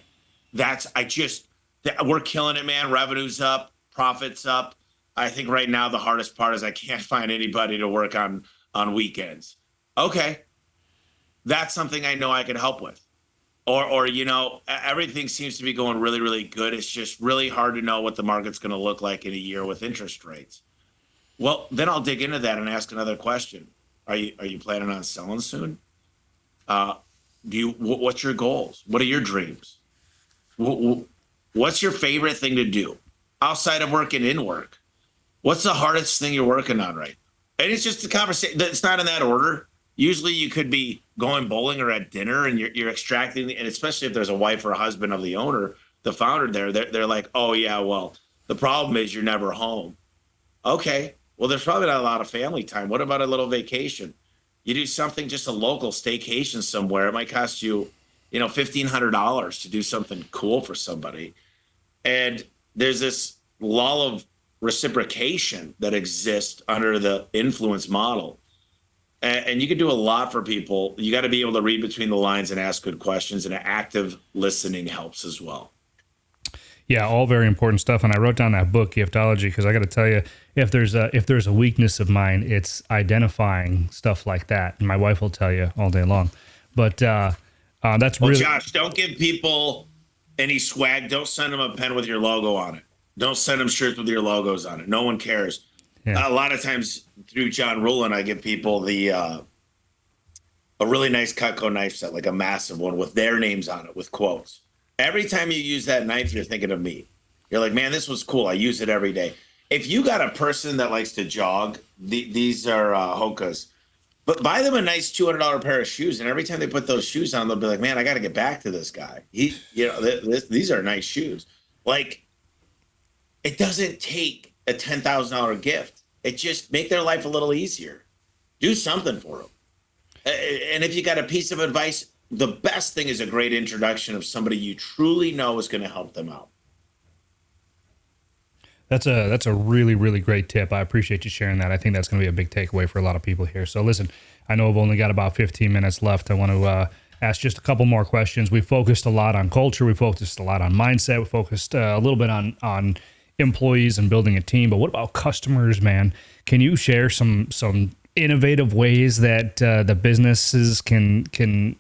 we're killing it, man. Revenue's up, profits up. I think right now the hardest part is I can't find anybody to work on weekends. Okay, that's something I know I can help with. Or everything seems to be going really, really good. It's just really hard to know what the market's going to look like in a year with interest rates. Well, then I'll dig into that and ask another question. Are you planning on selling soon? What's your goals? What are your dreams? What's your favorite thing to do outside of work and in work? What's the hardest thing you're working on right now? And it's just a conversation. It's not in that order. Usually you could be going bowling or at dinner and you're extracting, and especially if there's a wife or a husband of the owner, the founder there, they're like, oh yeah, well, the problem is you're never home. Okay, well, there's probably not a lot of family time. What about a little vacation? You do something, just a local staycation somewhere. It might cost you, $1,500 to do something cool for somebody. And there's this lull of reciprocation that exists under the influence model. And you can do a lot for people. You got to be able to read between the lines and ask good questions, and active listening helps as well. Yeah, all very important stuff. And I wrote down that book, Giftology, because I got to tell you, if there's a weakness of mine, it's identifying stuff like that. And my wife will tell you all day long. But that's really. Josh, don't give people any swag. Don't send them a pen with your logo on it. Don't send them shirts with your logos on it. No one cares. Yeah. A lot of times through John Rulin, I give people a really nice Cutco knife set, like a massive one with their names on it, with quotes. Every time you use that knife, you're thinking of me. You're like, man, this was cool. I use it every day. If you got a person that likes to jog, these are Hokas, but buy them a nice $200 pair of shoes. And every time they put those shoes on, they'll be like, man, I got to get back to this guy. These are nice shoes. Like, it doesn't take a $10,000 gift. It just make their life a little easier. Do something for them. And if you got a piece of advice, the best thing is a great introduction of somebody you truly know is going to help them out. That's a really, really great tip. I appreciate you sharing that. I think that's going to be a big takeaway for a lot of people here. So listen, I know I've only got about 15 minutes left. I want to ask just a couple more questions. We focused a lot on culture. We focused a lot on mindset. We focused a little bit on employees and building a team. But what about customers, man? Can you share some innovative ways that the businesses can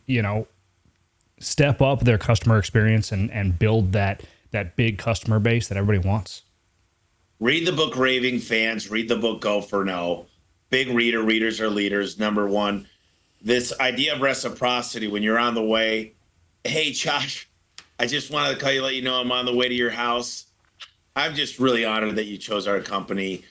step up their customer experience and build that big customer base that everybody wants? Read the book Raving Fans. Read the book Go for No. Big reader. Readers are leaders. Number one, this idea of reciprocity when you're on the way. Hey, Josh, I just wanted to call you, let you know I'm on the way to your house. I'm just really honored that you chose our company.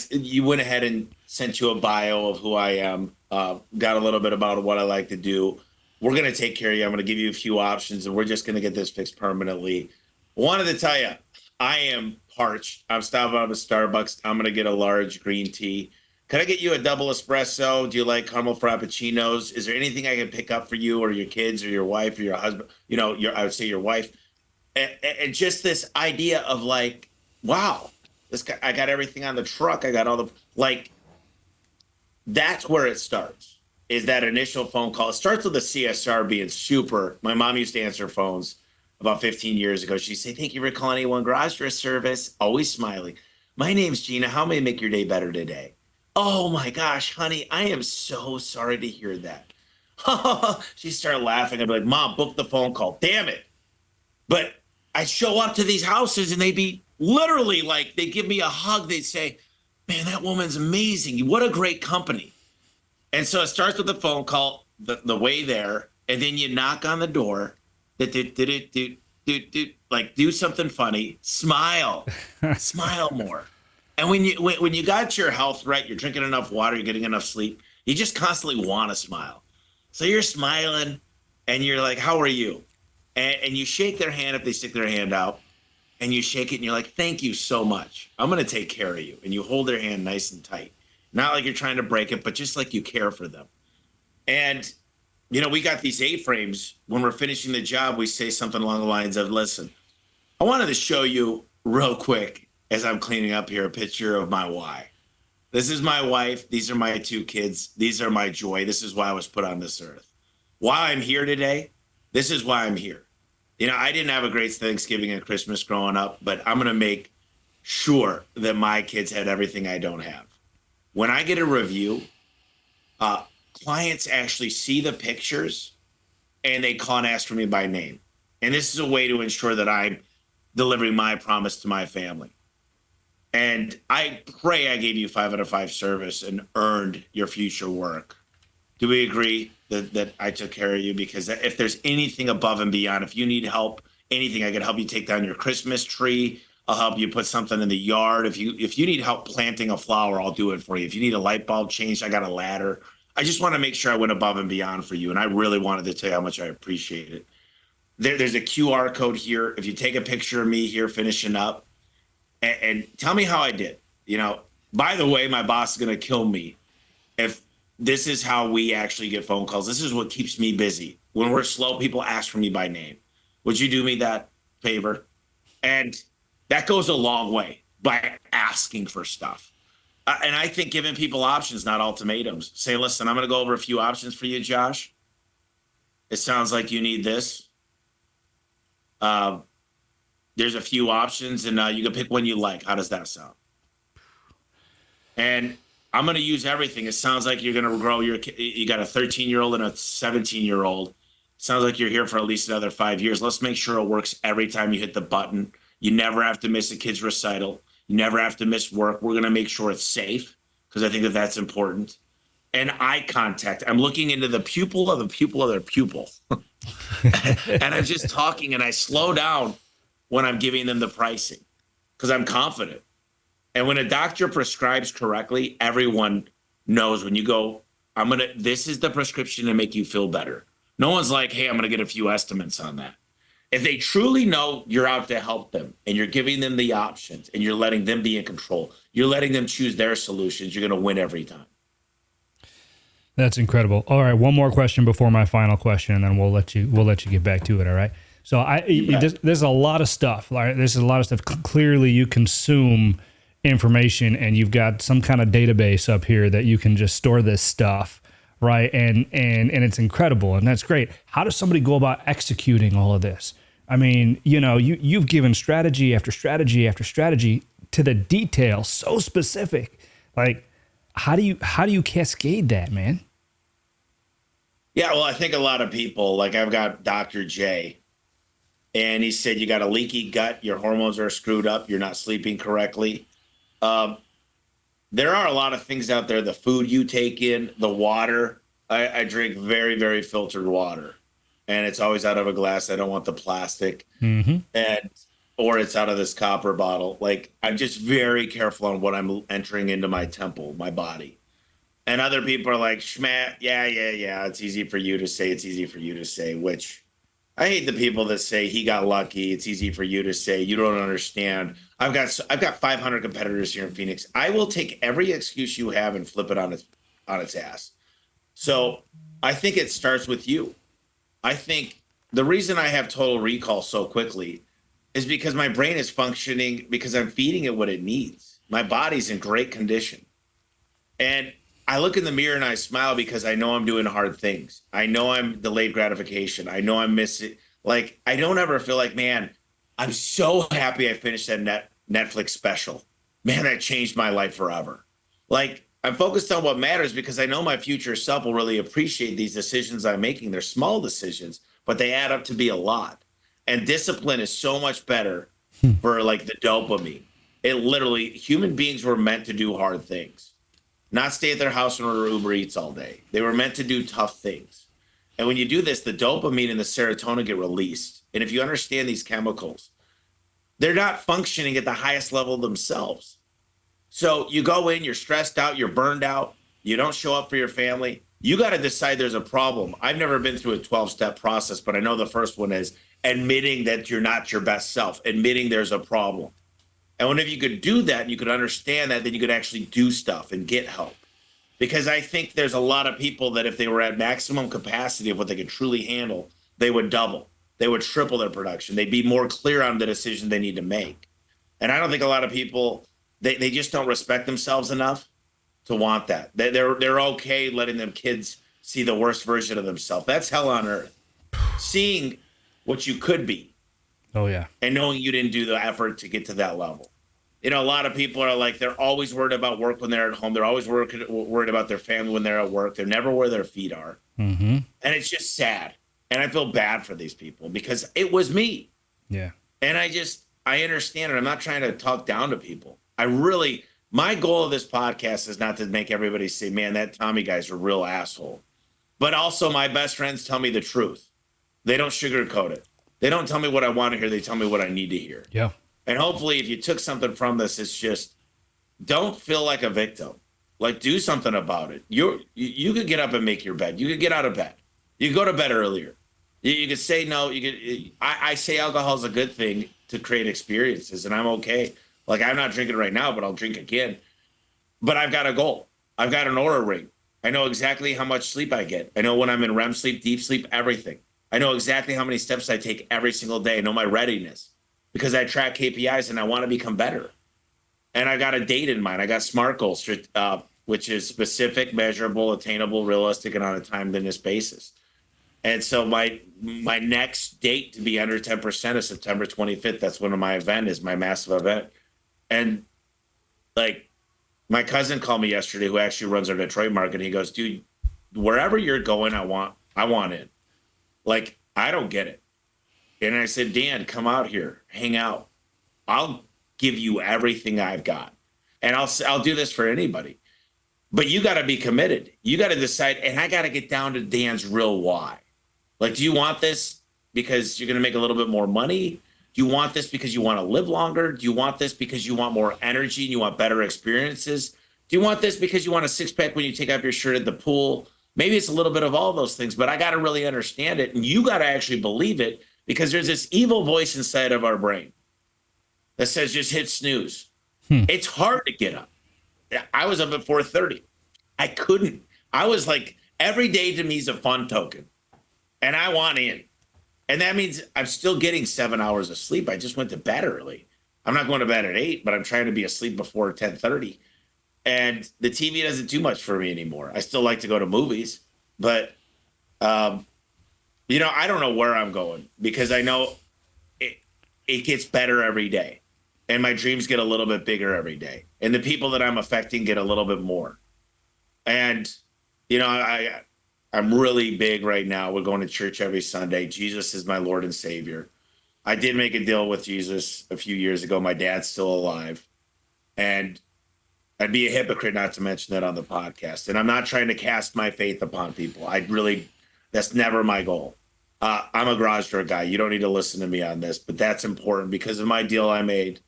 You went ahead and sent you a bio of who I am, got a little bit about what I like to do. We're going to take care of you. I'm going to give you a few options, and we're just going to get this fixed permanently. Wanted to tell you, I am parched. I'm stopping up at Starbucks. I'm going to get a large green tea. Can I get you a double espresso? Do you like caramel frappuccinos? Is there anything I can pick up for you or your kids or your wife or your husband? I would say your wife. And just this idea of like, wow, this guy, I got everything on the truck. I got all the, like, that's where it starts, is that initial phone call. It starts with the CSR being super. My mom used to answer phones about 15 years ago. She'd say, thank you for calling A1 Garage for a service. Always smiling. My name's Gina. How may I make your day better today? Oh my gosh, honey, I am so sorry to hear that. She'd start laughing. I'd be like, Mom, book the phone call. Damn it. But I'd show up to these houses and they'd be literally like, they'd give me a hug. They'd say, man, that woman's amazing. What a great company. And so it starts with the phone call, the way there, and then you knock on the door, like do something funny, smile, smile more. And when you got your health right, you're drinking enough water, you're getting enough sleep, you just constantly want to smile. So you're smiling and you're like, how are you? And you shake their hand if they stick their hand out, and you shake it and you're like, thank you so much. I'm going to take care of you. And you hold their hand nice and tight. Not like you're trying to break it, but just like you care for them. And, we got these A-frames. When we're finishing the job, we say something along the lines of, listen, I wanted to show you real quick as I'm cleaning up here, a picture of my why. This is my wife. These are my 2 kids. These are my joy. This is why I was put on this earth. Why I'm here today, this is why I'm here. I didn't have a great Thanksgiving and Christmas growing up, but I'm going to make sure that my kids had everything I don't have. When I get a review, clients actually see the pictures and they call and ask for me by name. And this is a way to ensure that I'm delivering my promise to my family. And I pray I gave you 5 out of 5 service and earned your future work. Do we agree that I took care of you? Because if there's anything above and beyond, if you need help, anything, I can help you take down your Christmas tree. I'll help you put something in the yard. If you need help planting a flower, I'll do it for you. If you need a light bulb changed, I got a ladder. I just want to make sure I went above and beyond for you. And I really wanted to tell you how much I appreciate it. there's a QR code here. If you take a picture of me here finishing up and tell me how I did, by the way, my boss is going to kill me if this is how we actually get phone calls. This is what keeps me busy. When we're slow, people ask for me by name. Would you do me that favor? And that goes a long way by asking for stuff. And I think giving people options, not ultimatums. Say, listen, I'm going to go over a few options for you, Josh. It sounds like you need this. There's a few options, and you can pick one you like. How does that sound? And I'm going to use everything. It sounds like you're going to grow you got a 13-year-old and a 17-year-old. Sounds like you're here for at least another 5 years. Let's make sure it works every time you hit the button. You never have to miss a kid's recital. You never have to miss work. We're going to make sure it's safe because I think that that's important. And eye contact. I'm looking into the pupil of the pupil of their pupil. And I'm just talking, and I slow down when I'm giving them the pricing because I'm confident. And when a doctor prescribes correctly, everyone knows when you go, this is the prescription to make you feel better. No one's like, hey, I'm going to get a few estimates on that. If they truly know you're out to help them and you're giving them the options and you're letting them be in control, you're letting them choose their solutions, you're going to win every time. That's incredible. All right, one more question before my final question, and then we'll let you get back to it. All right. So there's a lot of stuff. Right? There's a lot of stuff. Clearly, you consume information, and you've got some kind of database up here that you can just store this stuff, right? And it's incredible, and that's great. How does somebody go about executing all of this? I mean, you've given strategy after strategy after strategy to the detail, so specific. Like, how do you cascade that, man? Yeah, well, I think a lot of people, like I've got Dr. J, and he said you got a leaky gut, your hormones are screwed up, you're not sleeping correctly. There are a lot of things out there, the food you take in, the water. I drink very, very filtered water, and it's always out of a glass. I don't want the plastic, or it's out of this copper bottle. Like, I'm just very careful on what I'm entering into my temple, my body. And other people are like, schmat, yeah. It's easy for you to say. It's easy for you to say, which I hate the people that say he got lucky. It's easy for you to say. You don't understand. I've got 500 competitors here in Phoenix. I will take every excuse you have and flip it on its ass. So I think it starts with you. I think the reason I have total recall so quickly is because my brain is functioning because I'm feeding it what it needs. My body's in great condition. And I look in the mirror and I smile because I know I'm doing hard things. I know I'm delayed gratification. I know I'm missing. Like, I don't ever feel like, man, I'm so happy I finished that Netflix special. Man, that changed my life forever. Like, I'm focused on what matters because I know my future self will really appreciate these decisions I'm making. They're small decisions, but they add up to be a lot. And discipline is so much better for like the dopamine. It literally, human beings were meant to do hard things, not stay at their house and order Uber Eats all day. They were meant to do tough things. And when you do this, the dopamine and the serotonin get released. And if you understand these chemicals, they're not functioning at the highest level themselves. So you go in, you're stressed out, you're burned out, you don't show up for your family. You got to decide there's a problem. I've never been through a 12-step process, but I know the first one is admitting that you're not your best self, admitting there's a problem. And whenever you could do that and you could understand that, then you could actually do stuff and get help. Because I think there's a lot of people that if they were at maximum capacity of what they could truly handle, they would double. They would triple their production. They'd be more clear on the decision they need to make. And I don't think a lot of people, they just don't respect themselves enough to want that. They're okay letting them kids see the worst version of themselves. That's hell on earth. Seeing what you could be. Oh, yeah. And knowing you didn't do the effort to get to that level. You know, a lot of people are like, they're always worried about work when they're at home. They're always worried about their family when they're at work. They're never where their feet are. Mm-hmm. And it's just sad. And I feel bad for these people because it was me. Yeah. And I understand it. I'm not trying to talk down to people. My goal of this podcast is not to make everybody say, man, that Tommy guy's a real asshole. But also my best friends tell me the truth. They don't sugarcoat it. They don't tell me what I want to hear. They tell me what I need to hear. Yeah. And hopefully if you took something from this, it's just don't feel like a victim. Like, do something about it. You could get up and make your bed. You could get out of bed. You could go to bed earlier. You could say no. You could. I say alcohol is a good thing to create experiences, and I'm okay. Like I'm not drinking right now, but I'll drink again. But I've got a goal. I've got an aura ring. I know exactly how much sleep I get. I know when I'm in REM sleep, deep sleep, everything. I know exactly how many steps I take every single day. I know my readiness because I track KPIs and I want to become better. And I got a date in mind. I got SMART goals, which is specific, measurable, attainable, realistic, and on a timeliness basis. And so my next date to be under 10% is September 25th. That's when my event is, my massive event. And like my cousin called me yesterday, who actually runs our Detroit market. He goes, dude, wherever you're going, I want in. Like, I don't get it. And I said, Dan, come out here, hang out. I'll give you everything I've got. And I'll do this for anybody. But you got to be committed. You got to decide. And I got to get down to Dan's real why. Like, do you want this because you're going to make a little bit more money? Do you want this because you want to live longer? Do you want this because you want more energy and you want better experiences? Do you want this because you want a six pack when you take off your shirt at the pool? Maybe it's a little bit of all those things, but I got to really understand it. And you got to actually believe it because there's this evil voice inside of our brain that says just hit snooze. It's hard to get up. I was up at 4:30. I couldn't. I was like, every day to me is a fun token. And I want in. And that means I'm still getting 7 hours of sleep. I just went to bed early. I'm not going to bed at 8, but I'm trying to be asleep before 10:30. And the TV doesn't do much for me anymore. I still like to go to movies, but I don't know where I'm going because I know it gets better every day. And my dreams get a little bit bigger every day. And the people that I'm affecting get a little bit more. And, I'm really big right now. We're going to church every Sunday. Jesus is my Lord and Savior. I did make a deal with Jesus a few years ago. My dad's still alive. And I'd be a hypocrite not to mention that on the podcast. And I'm not trying to cast my faith upon people. That's never my goal. I'm a garage door guy. You don't need to listen to me on this, but that's important because of my deal I made.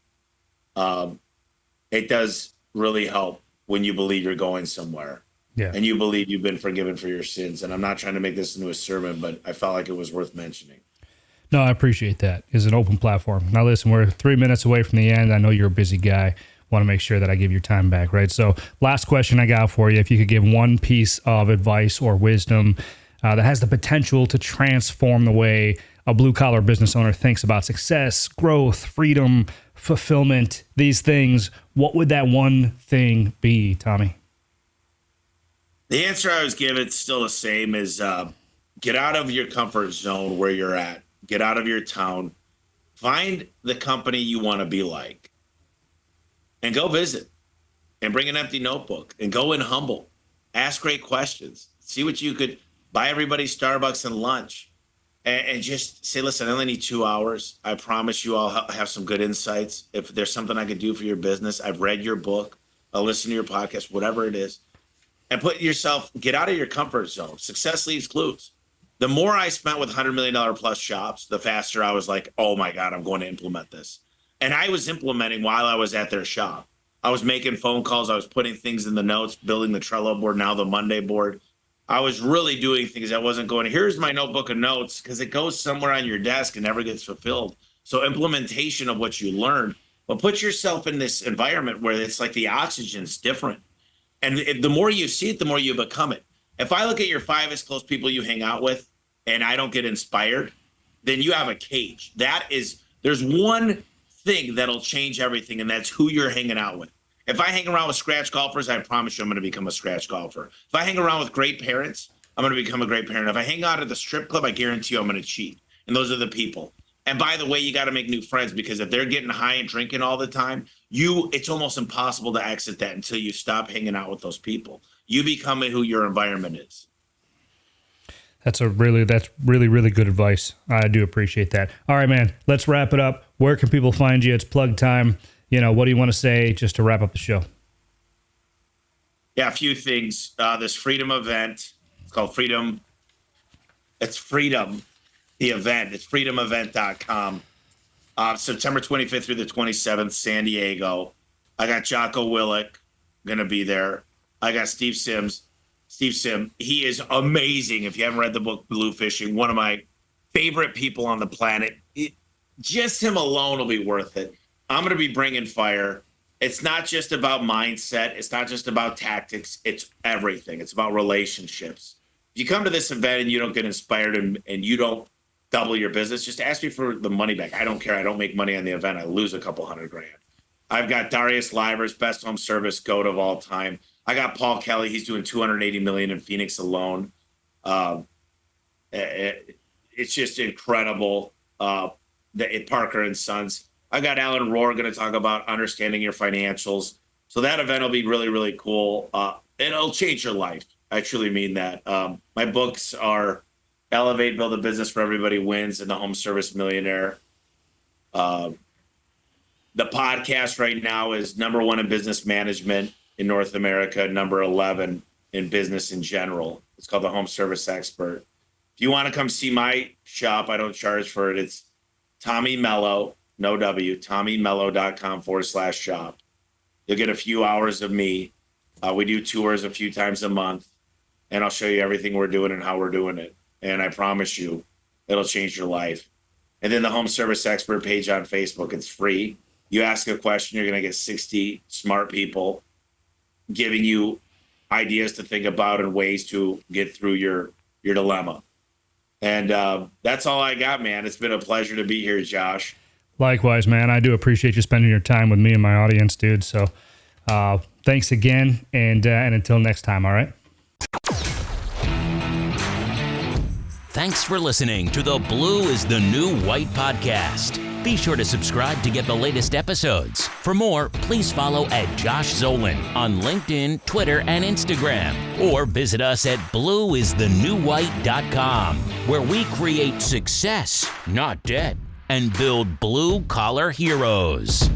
It does really help when you believe you're going somewhere. Yeah. And you believe you've been forgiven for your sins. And I'm not trying to make this into a sermon, but I felt like it was worth mentioning. No, I appreciate that. It's an open platform. Now, listen, we're 3 minutes away from the end. I know you're a busy guy. Want to make sure that I give your time back, right? So last question I got for you. If you could give one piece of advice or wisdom that has the potential to transform the way a blue-collar business owner thinks about success, growth, freedom, fulfillment, these things, what would that one thing be, Tommy? The answer I was given is still the same is get out of your comfort zone where you're at. Get out of your town. Find the company you want to be like and go visit and bring an empty notebook and go in humble. Ask great questions. See what you could buy everybody Starbucks and lunch and just say, listen, I only need 2 hours. I promise you I'll have some good insights. If there's something I could do for your business, I've read your book. I'll listen to your podcast, whatever it is. And get out of your comfort zone. Success leaves clues. The more I spent with $100 million plus shops, the faster I was like, oh my God, I'm going to implement this. And I was implementing while I was at their shop. I was making phone calls. I was putting things in the notes, building the Trello board, now the Monday board. I was really doing things. I wasn't going, here's my notebook of notes, because it goes somewhere on your desk and never gets fulfilled. So implementation of what you learned, but put yourself in this environment where it's like the oxygen's different. And the more you see it, the more you become it. If I look at your 5 as close people you hang out with and I don't get inspired, then you have a cage. There's one thing that'll change everything, and that's who you're hanging out with. If I hang around with scratch golfers, I promise you I'm going to become a scratch golfer. If I hang around with great parents, I'm going to become a great parent. If I hang out at the strip club, I guarantee you I'm going to cheat. And those are the people. And by the way, you got to make new friends, because if they're getting high and drinking all the time, it's almost impossible to exit that until you stop hanging out with those people. You become who your environment is. That's really, really good advice. I do appreciate that. All right, man, let's wrap it up. Where can people find you? It's plug time. What do you want to say just to wrap up the show? Yeah, a few things. This Freedom event, it's called Freedom. It's Freedom, the event. It's freedomevent.com. September 25th through the 27th, San Diego. I got Jocko Willick going to be there. I got Steve Sim. He is amazing. If you haven't read the book Blue Fishing, one of my favorite people on the planet. Just him alone will be worth it. I'm going to be bringing fire. It's not just about mindset. It's not just about tactics. It's everything. It's about relationships. If you come to this event and you don't get inspired and you don't double your business, just ask me for the money back. I don't care. I don't make money on the event. I lose a couple $100,000. I've got Darius Livers, best home service GOAT of all time. I got Paul Kelly. He's doing $280 million in Phoenix alone. It's just incredible. Parker and Sons. I got Alan Rohr going to talk about understanding your financials. So that event will be really, really cool. It'll change your life. I truly mean that. My books are Elevate, Build a Business for Everybody Wins, and The Home Service Millionaire. The podcast right now is #1 in business management in North America, number 11 in business in general. It's called The Home Service Expert. If you want to come see my shop, I don't charge for it. It's Tommy Mello, no W, TommyMello.com/shop. You'll get a few hours of me. We do tours a few times a month, and I'll show you everything we're doing and how we're doing it. And I promise you, it'll change your life. And then the Home Service Expert page on Facebook, it's free. You ask a question, you're going to get 60 smart people giving you ideas to think about and ways to get through your dilemma. And that's all I got, man. It's been a pleasure to be here, Josh. Likewise, man. I do appreciate you spending your time with me and my audience, dude. So thanks again, and until next time, all right? Thanks for listening to the Blue is the New White podcast. Be sure to subscribe to get the latest episodes. For more, please follow at Josh Zolan on LinkedIn, Twitter, and Instagram. Or visit us at blueisthenewwhite.com, where we create success, not debt, and build blue-collar heroes.